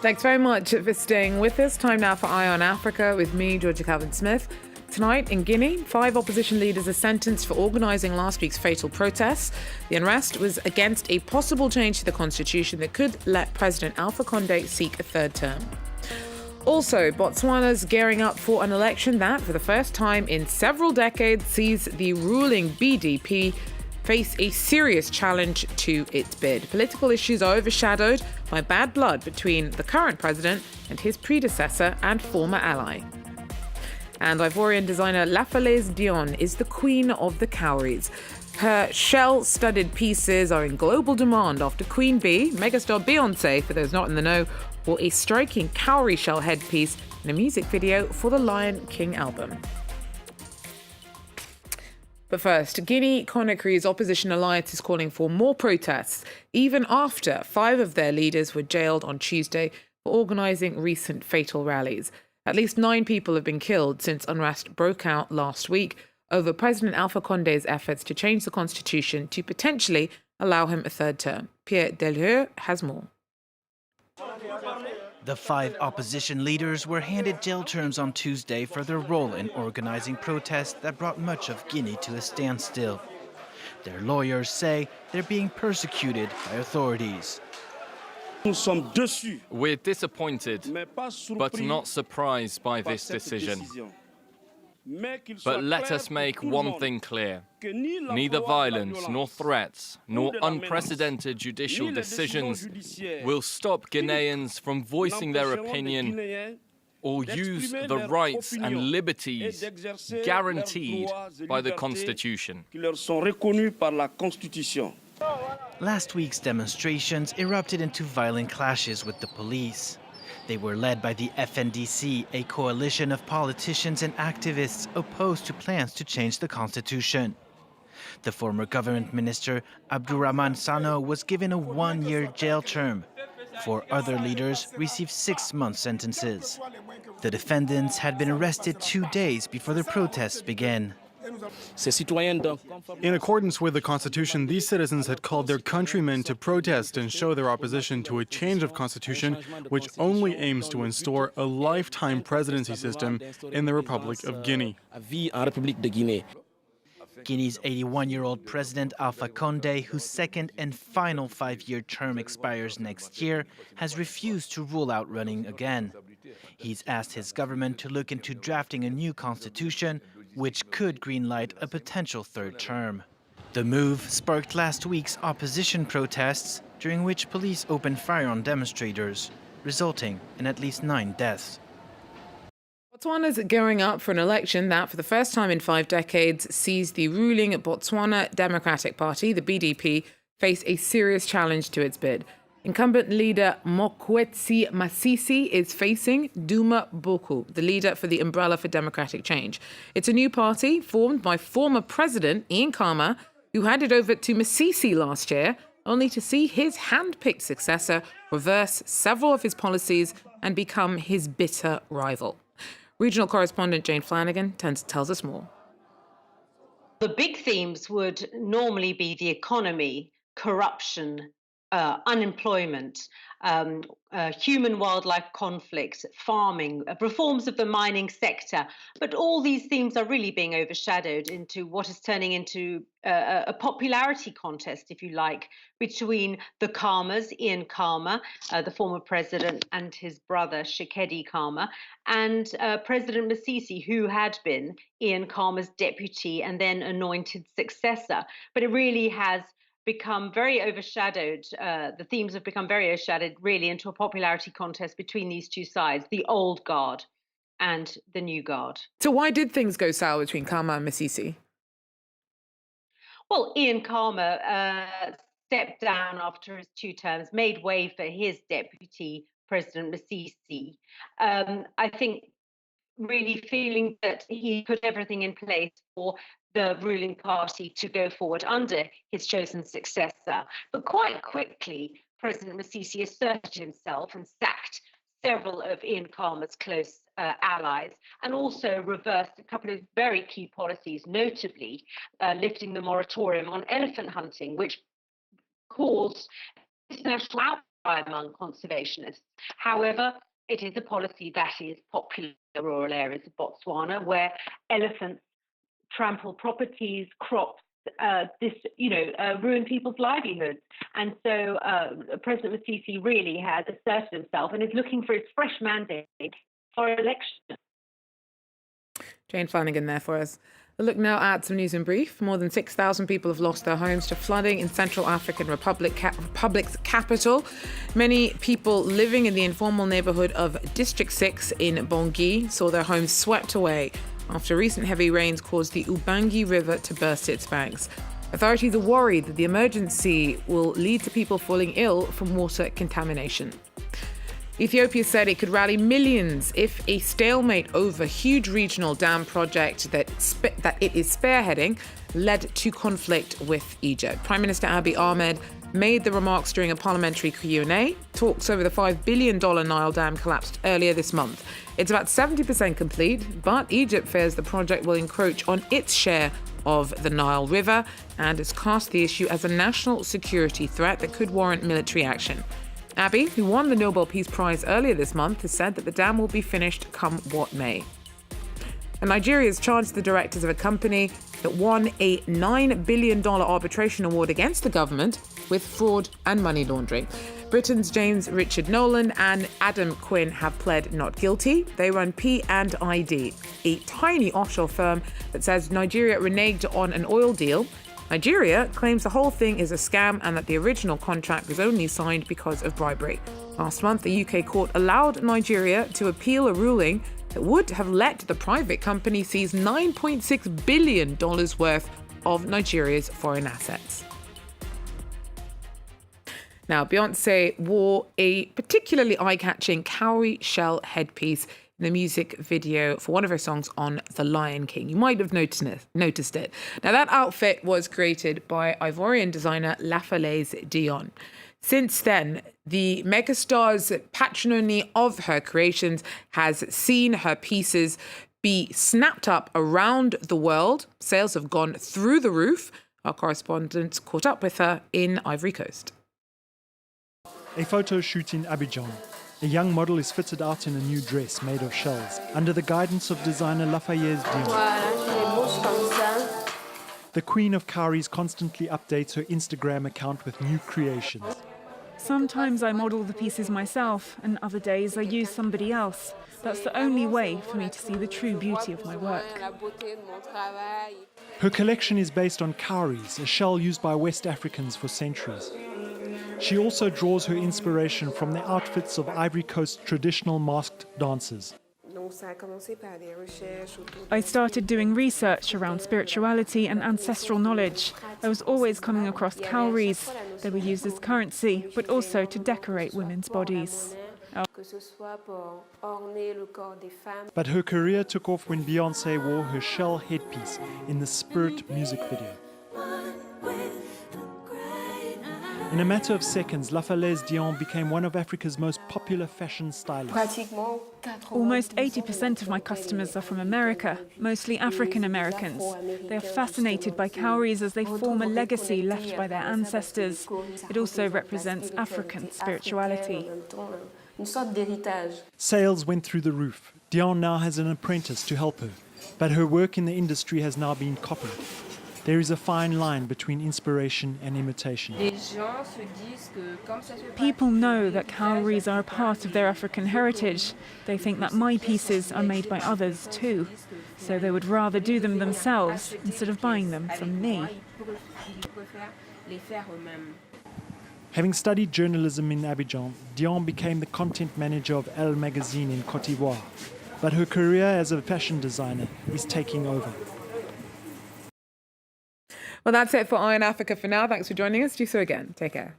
Thanks very much for staying with us. Time now for Eye on Africa with me, Georgia Calvin-Smith. Tonight in Guinea, 5 opposition leaders are sentenced for organising last week's fatal protests. The unrest was against a possible change to the constitution that could let President Alpha Condé seek a third term. Also, Botswana's gearing up for an election that, for the first time in several decades, sees the ruling BDP face a serious challenge to its bid. Political issues are overshadowed by bad blood between the current president and his predecessor and former ally. And Ivorian designer Lafalaise Dion is the queen of the cowries. Her shell-studded pieces are in global demand after Queen Bee, megastar Beyonce, for those not in the know, wore a striking cowrie shell headpiece in a music video for the Lion King album. But first, Guinea-Conakry's opposition alliance is calling for more protests, even after 5 of their leaders were jailed on Tuesday for organising recent fatal rallies. At least 9 people have been killed since unrest broke out last week over President Alpha Condé's efforts to change the constitution to potentially allow him a third term. Pierre Delheux has more. The 5 opposition leaders were handed jail terms on Tuesday for their role in organising protests that brought much of Guinea to a standstill. Their lawyers say they're being persecuted by authorities. We're disappointed, but not surprised by this decision. But let us make one thing clear. Neither violence, nor threats, nor unprecedented judicial decisions will stop Guineans from voicing their opinion or use the rights and liberties guaranteed by the Constitution. Last week's demonstrations erupted into violent clashes with the police. They were led by the FNDC, a coalition of politicians and activists opposed to plans to change the constitution. The former government minister, Abdourahmane Sano, was given a 1-year jail term. 4 other leaders received 6-month sentences. The defendants had been arrested 2 days before the protests began. In accordance with the Constitution, these citizens had called their countrymen to protest and show their opposition to a change of constitution which only aims to install a lifetime presidency system in the Republic of Guinea. Guinea's 81-year-old president Alpha Condé, whose second and final 5-year term expires next year, has refused to rule out running again. He's asked his government to look into drafting a new constitution, which could greenlight a potential third term. The move sparked last week's opposition protests, during which police opened fire on demonstrators, resulting in at least 9 deaths. Botswana's gearing up for an election that, for the first time in 5 decades, sees the ruling Botswana Democratic Party, the BDP, face a serious challenge to its bid. Incumbent leader Mokwetsi Masisi is facing Duma Boko, the leader for the Umbrella for Democratic Change. It's a new party formed by former President Ian Khama, who handed over to Masisi last year, only to see his hand-picked successor reverse several of his policies and become his bitter rival. Regional correspondent Jane Flanagan tells us more. The big themes would normally be the economy, corruption, unemployment, human-wildlife conflict, farming, reforms of the mining sector. But all these themes are really being overshadowed into what is turning into a popularity contest, if you like, between the Khamas, Ian Khama, the former president, and his brother, Shikedi Khama, and President Masisi, who had been Ian Khama's deputy and then anointed successor. But it really has become very overshadowed. The themes have become very overshadowed, really, into a popularity contest between these two sides, the old guard and the new guard. So why did things go sour between Khama and Masisi? Well, Ian Khama stepped down after his 2 terms, made way for his deputy, President Masisi. I think really feeling that he put everything in place for the ruling party to go forward under his chosen successor. But quite quickly, President Masisi asserted himself and sacked several of Ian Khama's close allies, and also reversed a couple of very key policies, notably lifting the moratorium on elephant hunting, which caused international among conservationists. However, it is a policy that is popular in rural areas of Botswana, where elephants trample properties, crops, ruin people's livelihoods. And so President Masisi really has asserted himself and is looking for his fresh mandate for election. Jane Flanagan there for us. A look now at some news in brief. More than 6,000 people have lost their homes to flooding in Central African Republic's capital. Many people living in the informal neighborhood of District 6 in BANGUI saw their homes swept away after recent heavy rains caused the Ubangi River to burst its banks. Authorities are worried that the emergency will lead to people falling ill from water contamination. Ethiopia said it could rally millions if a stalemate over huge regional dam project that it is spearheading led to conflict with Egypt. Prime Minister Abiy Ahmed made the remarks during a parliamentary Q&A. Talks over the $5 billion Nile dam collapsed earlier this month. It's about 70% complete, but Egypt fears the project will encroach on its share of the Nile River and has cast the issue as a national security threat that could warrant military action. Abiy, who won the Nobel Peace Prize earlier this month, has said that the dam will be finished come what may. And Nigeria has charged the directors of a company that won a $9 billion arbitration award against the government with fraud and money laundering. Britain's James Richard Nolan and Adam Quinn have pled not guilty. They run P&ID, a tiny offshore firm that says Nigeria reneged on an oil deal. Nigeria claims the whole thing is a scam and that the original contract was only signed because of bribery. Last month, a UK court allowed Nigeria to appeal a ruling that would have let the private company seize $9.6 billion worth of Nigeria's foreign assets. Now, Beyonce wore a particularly eye-catching cowrie shell headpiece in the music video for one of her songs on The Lion King. You might have noticed it. Now, that outfit was created by Ivorian designer Lafalaise Dion. Since then, the megastar's patrimony of her creations has seen her pieces be snapped up around the world. Sales have gone through the roof. Our correspondent caught up with her in Ivory Coast. A photo shoot in Abidjan. A young model is fitted out in a new dress made of shells under the guidance of designer Lafalaise Dion. The Queen of Cowries constantly updates her Instagram account with new creations. Sometimes I model the pieces myself, and other days I use somebody else. That's the only way for me to see the true beauty of my work. Her collection is based on cowries, a shell used by West Africans for centuries. She also draws her inspiration from the outfits of Ivory Coast traditional masked dancers. I started doing research around spirituality and ancestral knowledge. I was always coming across cowries. They were used as currency, but also to decorate women's bodies. But her career took off when Beyonce wore her shell headpiece in the Spirit music video. In a matter of seconds, Lafalaise Dion became one of Africa's most popular fashion stylists. Almost 80% of my customers are from America, mostly African Americans. They are fascinated by cowries as they form a legacy left by their ancestors. It also represents African spirituality. Sales went through the roof. Dion now has an apprentice to help her, but her work in the industry has now been copied. There is a fine line between inspiration and imitation. People know that cowries are a part of their African heritage. They think that my pieces are made by others too. So they would rather do them themselves instead of buying them from me. Having studied journalism in Abidjan, Dion became the content manager of Elle magazine in Côte d'Ivoire. But her career as a fashion designer is taking over. Well, that's it for Eye on Africa for now. Thanks for joining us. Do so again. Take care.